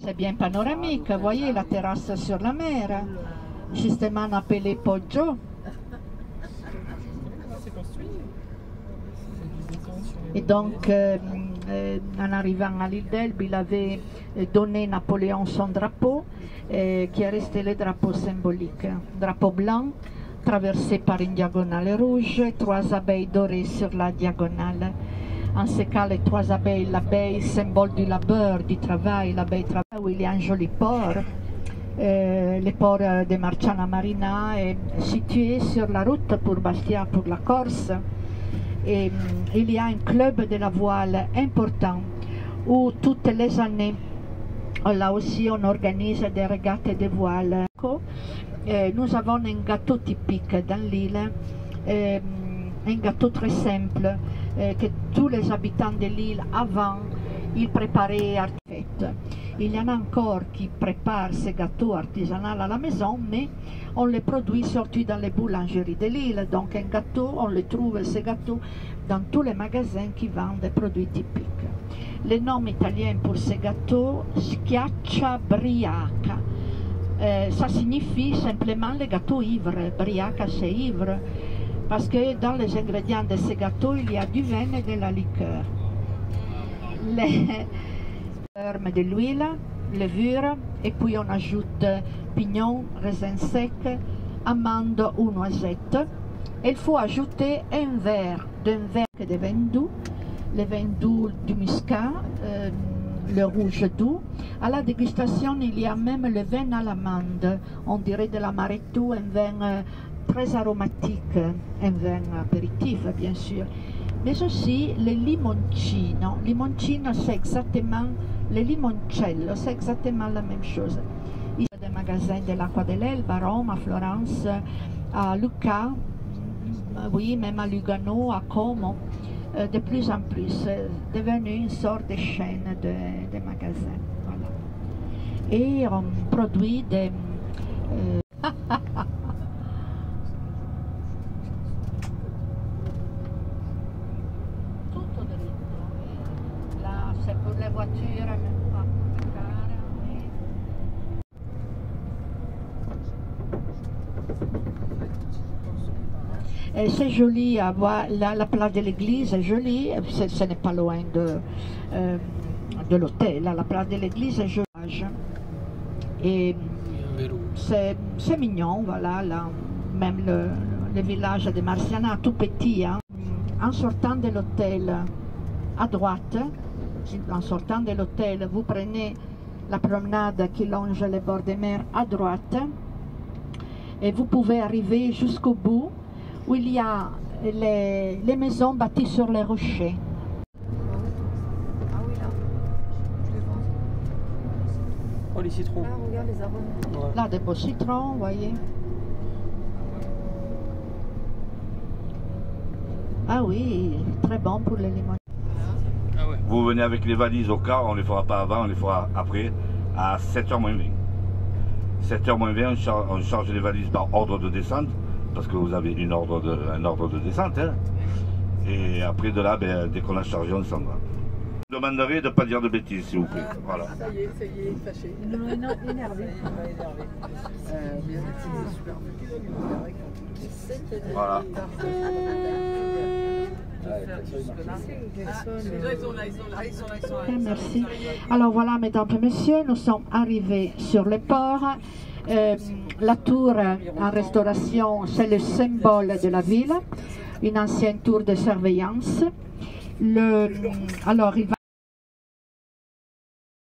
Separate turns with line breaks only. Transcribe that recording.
C'est bien panoramique, vous voyez la terrasse sur la mer, justement appelé Poggio. Et donc, en arrivant à l'île d'Elbe, il avait donné Napoléon son drapeau, qui est resté le drapeau symbolique. Drapeau blanc, traversé par une diagonale rouge, 3 abeilles dorées sur la diagonale. En ce cas, les 3 abeilles, l'abeille symbole du labeur, du travail, l'abeille travail, où il y a un joli port. Le port de Marciana Marina est situé sur la route pour Bastia, pour la Corse. Et il y a un club de la voile important où toutes les années, là aussi, on organise des régates de voile. Nous avons un gâteau typique dans l'île, un gâteau très simple que tous les habitants de l'île avant, ils préparaient à la fête. Il y en a encore qui préparent ces gâteaux artisanaux à la maison, mais on les produit surtout dans les boulangeries de l'île. Donc un gâteau, on le trouve, ces gâteaux, dans tous les magasins qui vendent des produits typiques. Le nom italien pour ces gâteaux, schiaccia briaca. Ça signifie simplement le gâteau ivre. Briaca, c'est ivre. Parce que dans les ingrédients de ces gâteaux, il y a du vin et de la liqueur. De l'huile, levure, et puis on ajoute pignon, raisin sec, amande ou noisette. Il faut ajouter un verre de vin doux, le vin doux du muscat, le rouge doux. À la dégustation, il y a même le vin à l'amande, on dirait de l'amaretto, un vin très aromatique, un vin apéritif bien sûr. Mais aussi le limoncino. Limoncino, c'est exactement le limoncello, c'est exactement la même chose. Il y a des magasins de l'Acqua dell'Elbe à Rome, à Florence, à Lucca, oui, même à Lugano, à Como. De plus en plus, c'est devenu une sorte de chaîne de magasins. Voilà. Et on produit des... C'est pour les voitures, même pas pour les cars. C'est joli à voir, la place de l'église est jolie, ce n'est pas loin de l'hôtel, la place de l'église est jolie. Et c'est mignon, voilà, là, même le village de Marciana, tout petit. Hein. En sortant de l'hôtel, à droite, en sortant de l'hôtel, vous prenez la promenade qui longe les bords de mer à droite et vous pouvez arriver jusqu'au bout où il y a les maisons bâties sur les rochers.
Ah oui, là. Je les vois.
Oh, les citrons.
Ah, regarde les arômes.
Ouais. Là, des beaux citrons, vous voyez. Ah oui, très bon pour les limons.
Ah ouais.
Vous venez avec les valises au car, on ne les fera pas avant, on les fera après, à 7h moins 20. 7h moins 20, on charge les valises par ordre de descente, parce que vous avez un ordre de descente. Hein. Et après de là, ben, dès qu'on a chargé, on s'en va. Je vous demanderai de ne pas dire de bêtises, s'il vous plaît. Voilà.
Ça y est, fâché. Non, énervé. Bien, c'est super.
Voilà.
Merci. Alors voilà, mesdames et messieurs, nous sommes arrivés sur le port. La tour en restauration, c'est le symbole de la ville, une ancienne tour de surveillance. Alors, il va